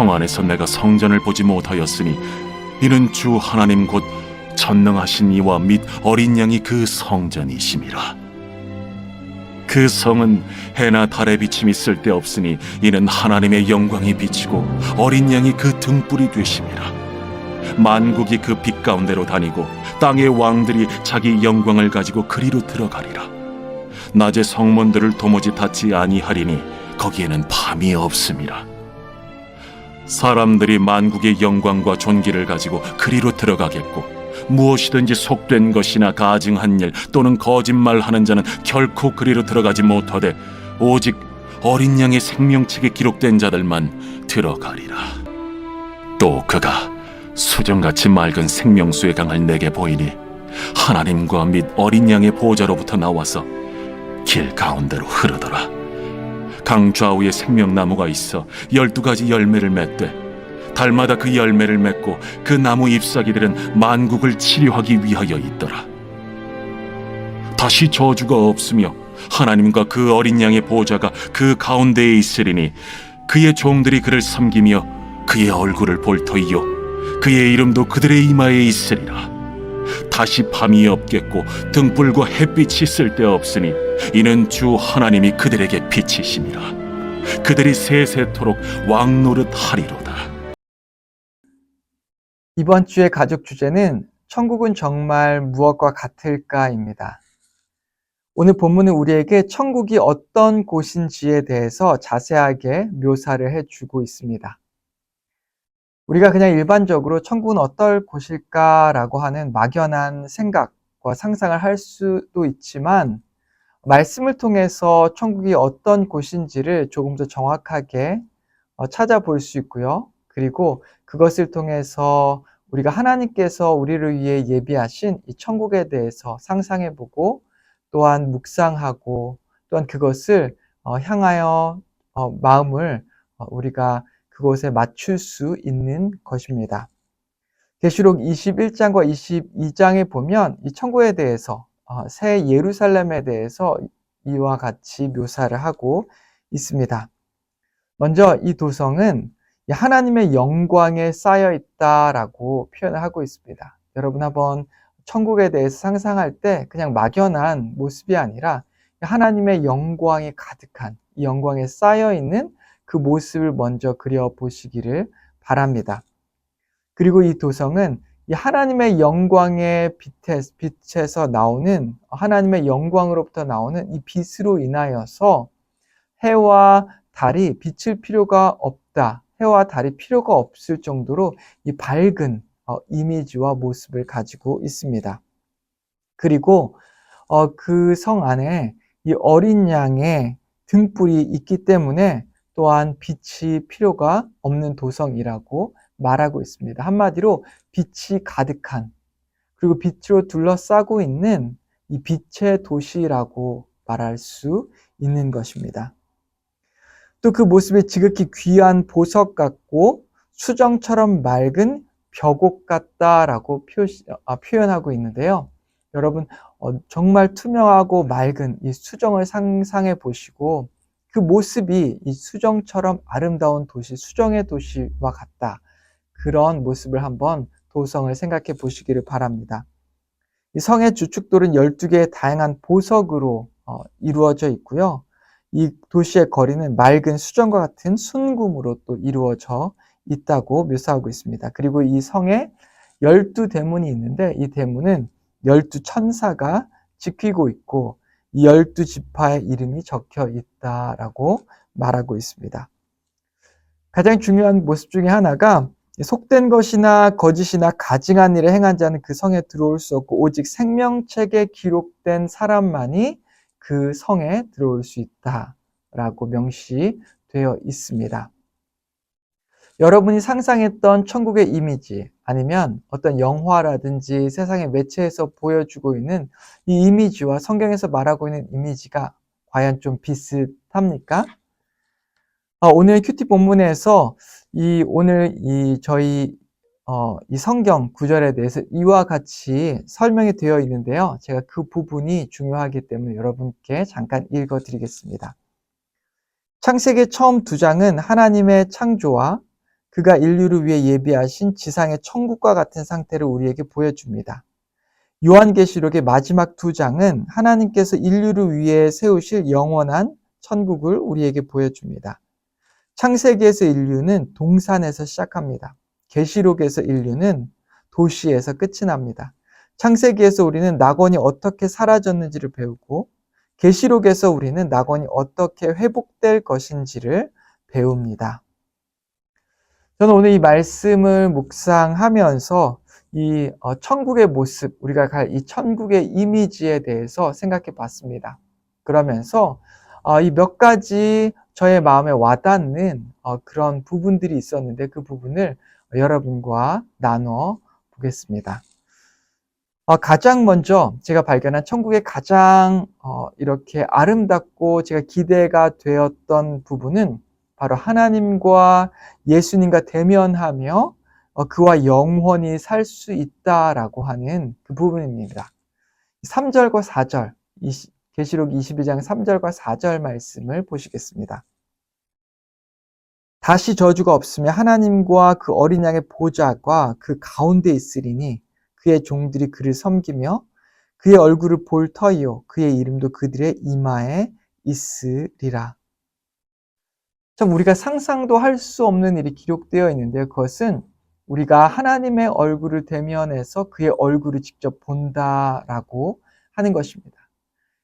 성 안에서 내가 성전을 보지 못하였으니 이는 주 하나님 곧 전능하신 이와 및 어린 양이 그 성전이심이라. 그 성은 해나 달의 비침이 쓸데없으니 이는 하나님의 영광이 비치고 어린 양이 그 등불이 되심이라. 만국이 그 빛 가운데로 다니고 땅의 왕들이 자기 영광을 가지고 그리로 들어가리라. 낮에 성문들을 도무지 닫지 아니하리니 거기에는 밤이 없음이라. 사람들이 만국의 영광과 존귀를 가지고 그리로 들어가겠고 무엇이든지 속된 것이나 가증한 일 또는 거짓말하는 자는 결코 그리로 들어가지 못하되 오직 어린 양의 생명책에 기록된 자들만 들어가리라. 또 그가 수정같이 맑은 생명수의 강을 내게 보이니 하나님과 및 어린 양의 보호자로부터 나와서 길 가운데로 흐르더라. 강 좌우에 생명나무가 있어 12가지 열매를 맺되 달마다 그 열매를 맺고 그 나무 잎사귀들은 만국을 치료하기 위하여 있더라. 다시 저주가 없으며 하나님과 그 어린 양의 보호자가 그 가운데에 있으리니 그의 종들이 그를 섬기며 그의 얼굴을 볼 터이요 그의 이름도 그들의 이마에 있으리라. 다시 밤이 없겠고 등불과 햇빛이 쓸데없으니 이는 주 하나님이 그들에게 빛이심이라. 그들이 세세토록 왕노릇 하리로다. 이번 주의 가족 주제는 천국은 정말 무엇과 같을까입니다. 오늘 본문은 우리에게 천국이 어떤 곳인지에 대해서 자세하게 묘사를 해주고 있습니다. 우리가 그냥 일반적으로 천국은 어떨 곳일까라고 하는 막연한 생각과 상상을 할 수도 있지만 말씀을 통해서 천국이 어떤 곳인지를 조금 더 정확하게 찾아볼 수 있고요. 그리고 그것을 통해서 우리가 하나님께서 우리를 위해 예비하신 이 천국에 대해서 상상해보고 또한 묵상하고 또한 그것을 향하여 마음을 우리가 그곳에 맞출 수 있는 것입니다. 계시록 21장과 22장에 보면 이 천국에 대해서 새 예루살렘에 대해서 이와 같이 묘사를 하고 있습니다. 먼저 이 도성은 하나님의 영광에 쌓여 있다라고 표현을 하고 있습니다. 여러분 한번 천국에 대해서 상상할 때 그냥 막연한 모습이 아니라 하나님의 영광이 가득한 이 영광에 쌓여 있는 그 모습을 먼저 그려보시기를 바랍니다. 그리고 이 도성은 이 하나님의 영광의 빛에서 나오는 하나님의 영광으로부터 나오는 이 빛으로 인하여서 해와 달이 비칠 필요가 없다. 해와 달이 필요가 없을 정도로 이 밝은 이미지와 모습을 가지고 있습니다. 그리고 그 성 안에 이 어린 양의 등불이 있기 때문에 또한 빛이 필요가 없는 도성이라고 말하고 있습니다. 한마디로 빛이 가득한 그리고 빛으로 둘러싸고 있는 이 빛의 도시라고 말할 수 있는 것입니다. 또 그 모습이 지극히 귀한 보석 같고 수정처럼 맑은 벽옥 같다라고 표현하고 있는데요. 여러분 정말 투명하고 맑은 이 수정을 상상해 보시고 그 모습이 이 수정처럼 아름다운 도시, 수정의 도시와 같다. 그런 모습을 한번 도성을 생각해 보시기를 바랍니다. 이 성의 주축돌은 12개의 다양한 보석으로 이루어져 있고요. 이 도시의 거리는 맑은 수정과 같은 순금으로 또 이루어져 있다고 묘사하고 있습니다. 그리고 이 성에 12대문이 있는데 이 대문은 12천사가 지키고 있고 이 12지파의 이름이 적혀 있다라고 말하고 있습니다. 가장 중요한 모습 중에 하나가 속된 것이나 거짓이나 가증한 일을 행한 자는 그 성에 들어올 수 없고 오직 생명책에 기록된 사람만이 그 성에 들어올 수 있다라고 명시되어 있습니다. 여러분이 상상했던 천국의 이미지 아니면 어떤 영화라든지 세상의 매체에서 보여주고 있는 이 이미지와 성경에서 말하고 있는 이미지가 과연 좀 비슷합니까? 오늘 큐티 본문에서 저희 이 성경 구절에 대해서 이와 같이 설명이 되어 있는데요. 제가 그 부분이 중요하기 때문에 여러분께 잠깐 읽어드리겠습니다. 창세기 처음 2장은 하나님의 창조와 그가 인류를 위해 예비하신 지상의 천국과 같은 상태를 우리에게 보여줍니다. 요한계시록의 마지막 2장은 하나님께서 인류를 위해 세우실 영원한 천국을 우리에게 보여줍니다. 창세기에서 인류는 동산에서 시작합니다. 계시록에서 인류는 도시에서 끝이 납니다. 창세기에서 우리는 낙원이 어떻게 사라졌는지를 배우고 계시록에서 우리는 낙원이 어떻게 회복될 것인지를 배웁니다. 저는 오늘 이 말씀을 묵상하면서 이 천국의 모습, 우리가 갈 이 천국의 이미지에 대해서 생각해 봤습니다. 그러면서 이 몇 가지 저의 마음에 와닿는 그런 부분들이 있었는데 그 부분을 여러분과 나눠 보겠습니다. 가장 먼저 제가 발견한 천국의 가장 이렇게 아름답고 제가 기대가 되었던 부분은 바로 하나님과 예수님과 대면하며 그와 영원히 살 수 있다라고 하는 그 부분입니다. 3절과 4절, 계시록 22장 3절과 4절 말씀을 보시겠습니다. 다시 저주가 없으며 하나님과 그 어린 양의 보좌가 그 가운데 있으리니 그의 종들이 그를 섬기며 그의 얼굴을 볼 터이요 그의 이름도 그들의 이마에 있으리라. 참 우리가 상상도 할 수 없는 일이 기록되어 있는데요. 그것은 우리가 하나님의 얼굴을 대면해서 그의 얼굴을 직접 본다라고 하는 것입니다.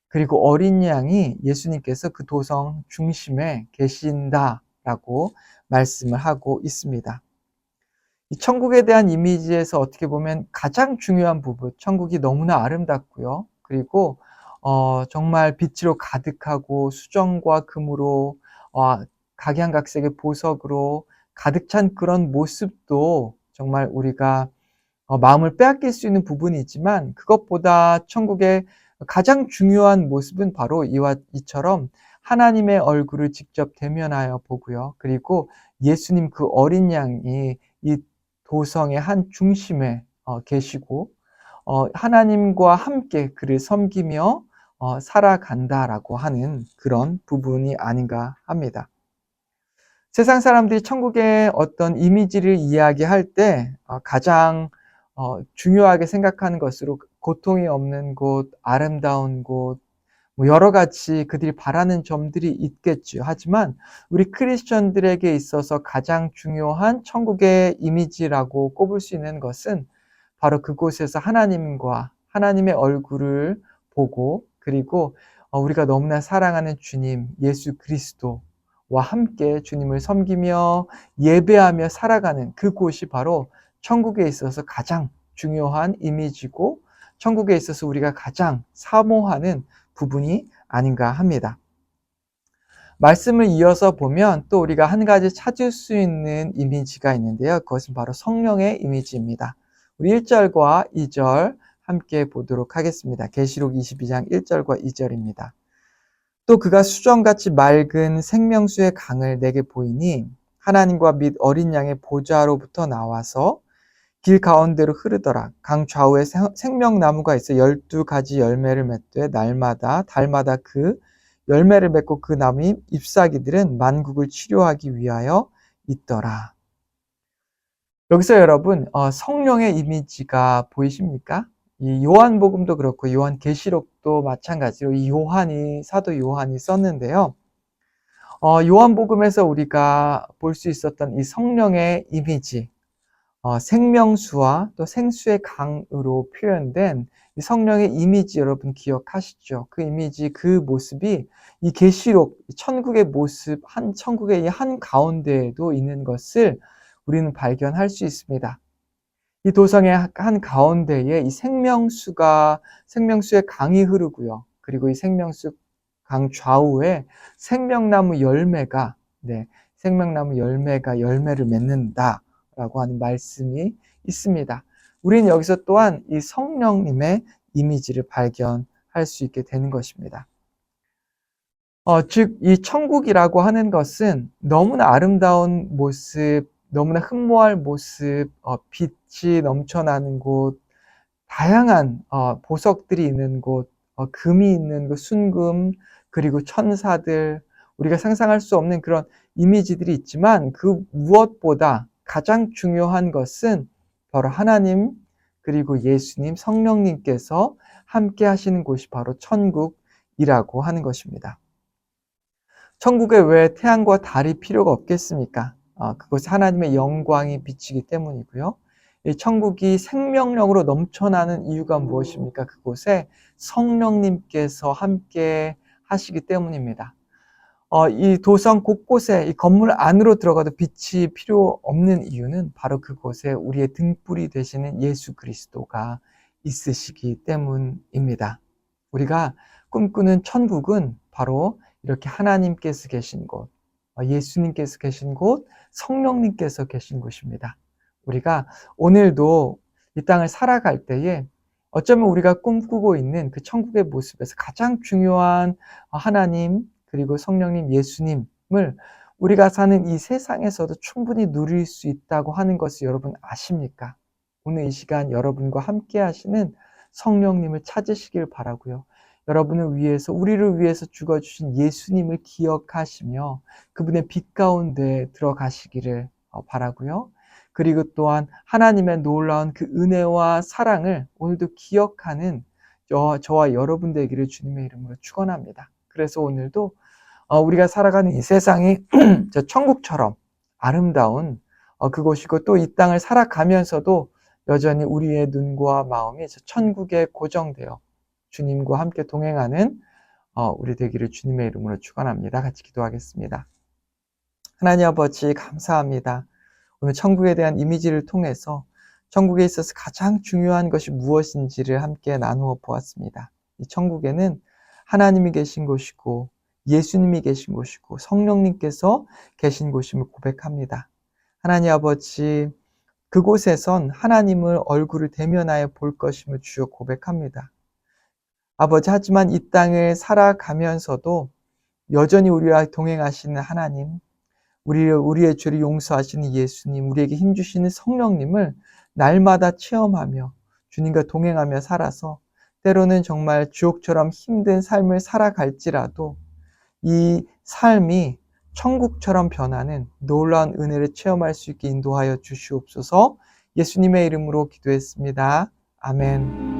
그리고 어린 양이 예수님께서 그 도성 중심에 계신다라고 말씀을 하고 있습니다. 이 천국에 대한 이미지에서 어떻게 보면 가장 중요한 부분, 천국이 너무나 아름답고요. 그리고 정말 빛으로 가득하고 수정과 금으로 각양각색의 보석으로 가득 찬 그런 모습도 정말 우리가 마음을 빼앗길 수 있는 부분이지만 그것보다 천국의 가장 중요한 모습은 바로 이처럼 하나님의 얼굴을 직접 대면하여 보고요. 그리고 예수님 그 어린 양이 이 도성의 한 중심에 계시고 하나님과 함께 그를 섬기며 살아간다라고 하는 그런 부분이 아닌가 합니다. 세상 사람들이 천국의 어떤 이미지를 이야기할 때 가장 중요하게 생각하는 것으로 고통이 없는 곳, 아름다운 곳, 여러 가지 그들이 바라는 점들이 있겠죠. 하지만 우리 크리스천들에게 있어서 가장 중요한 천국의 이미지라고 꼽을 수 있는 것은 바로 그곳에서 하나님과 하나님의 얼굴을 보고 그리고 우리가 너무나 사랑하는 주님 예수 그리스도와 함께 주님을 섬기며 예배하며 살아가는 그곳이 바로 천국에 있어서 가장 중요한 이미지고 천국에 있어서 우리가 가장 사모하는 부분이 아닌가 합니다. 말씀을 이어서 보면 또 우리가 한 가지 찾을 수 있는 이미지가 있는데요. 그것은 바로 성령의 이미지입니다. 우리 1절과 2절 함께 보도록 하겠습니다. 계시록 22장 1절과 2절입니다. 또 그가 수정같이 맑은 생명수의 강을 내게 보이니 하나님과 및 어린 양의 보좌로부터 나와서 길 가운데로 흐르더라. 강 좌우에 생명나무가 있어 12가지 열매를 맺되 날마다 달마다 그 열매를 맺고 그 나무 잎사귀들은 만국을 치료하기 위하여 있더라. 여기서 여러분 성령의 이미지가 보이십니까? 이 요한복음도 그렇고 요한계시록도 마찬가지로 이 사도 요한이 썼는데요. 요한복음에서 우리가 볼 수 있었던 이 성령의 이미지, 생명수와 또 생수의 강으로 표현된 이 성령의 이미지 여러분 기억하시죠? 그 이미지, 그 모습이 이 계시록, 천국의 모습, 천국의 이 한 가운데에도 있는 것을 우리는 발견할 수 있습니다. 이 도성의 한 가운데에 이 생명수의 강이 흐르고요. 그리고 이 생명수 강 좌우에 생명나무 열매가 열매를 맺는다라고 하는 말씀이 있습니다. 우리는 여기서 또한 이 성령님의 이미지를 발견할 수 있게 되는 것입니다. 즉, 이 천국이라고 하는 것은 너무나 아름다운 모습, 너무나 흠모할 모습, 빛이 넘쳐나는 곳, 다양한 보석들이 있는 곳, 금이 있는 곳, 순금, 그리고 천사들, 우리가 상상할 수 없는 그런 이미지들이 있지만 그 무엇보다 가장 중요한 것은 바로 하나님 그리고 예수님, 성령님께서 함께 하시는 곳이 바로 천국이라고 하는 것입니다. 천국에 왜 태양과 달이 필요가 없겠습니까? 그것이 하나님의 영광이 비치기 때문이고요. 이 천국이 생명력으로 넘쳐나는 이유가 무엇입니까? 그곳에 성령님께서 함께 하시기 때문입니다. 이 도성 곳곳에 이 건물 안으로 들어가도 빛이 필요 없는 이유는 바로 그곳에 우리의 등불이 되시는 예수 그리스도가 있으시기 때문입니다. 우리가 꿈꾸는 천국은 바로 이렇게 하나님께서 계신 곳, 예수님께서 계신 곳, 성령님께서 계신 곳입니다. 우리가 오늘도 이 땅을 살아갈 때에 어쩌면 우리가 꿈꾸고 있는 그 천국의 모습에서 가장 중요한 하나님 그리고 성령님 예수님을 우리가 사는 이 세상에서도 충분히 누릴 수 있다고 하는 것을 여러분 아십니까? 오늘 이 시간 여러분과 함께 하시는 성령님을 찾으시길 바라고요. 여러분을 위해서, 우리를 위해서 죽어주신 예수님을 기억하시며 그분의 빛 가운데 들어가시기를 바라고요. 그리고 또한 하나님의 놀라운 그 은혜와 사랑을 오늘도 기억하는 저와 여러분 되기를 주님의 이름으로 축원합니다. 그래서 오늘도 우리가 살아가는 이 세상이 저 천국처럼 아름다운 그곳이고 또 이 땅을 살아가면서도 여전히 우리의 눈과 마음이 저 천국에 고정되어 주님과 함께 동행하는 우리 되기를 주님의 이름으로 축원합니다. 같이 기도하겠습니다. 하나님 아버지 감사합니다. 오늘 천국에 대한 이미지를 통해서 천국에 있어서 가장 중요한 것이 무엇인지를 함께 나누어 보았습니다. 이 천국에는 하나님이 계신 곳이고 예수님이 계신 곳이고 성령님께서 계신 곳임을 고백합니다. 하나님 아버지 그곳에선 하나님을 얼굴을 대면하여 볼 것임을 주여 고백합니다. 아버지 하지만 이 땅을 살아가면서도 여전히 우리와 동행하시는 하나님, 우리의 죄를 용서하시는 예수님, 우리에게 힘주시는 성령님을 날마다 체험하며 주님과 동행하며 살아서 때로는 정말 주옥처럼 힘든 삶을 살아갈지라도 이 삶이 천국처럼 변하는 놀라운 은혜를 체험할 수 있게 인도하여 주시옵소서. 예수님의 이름으로 기도했습니다. 아멘.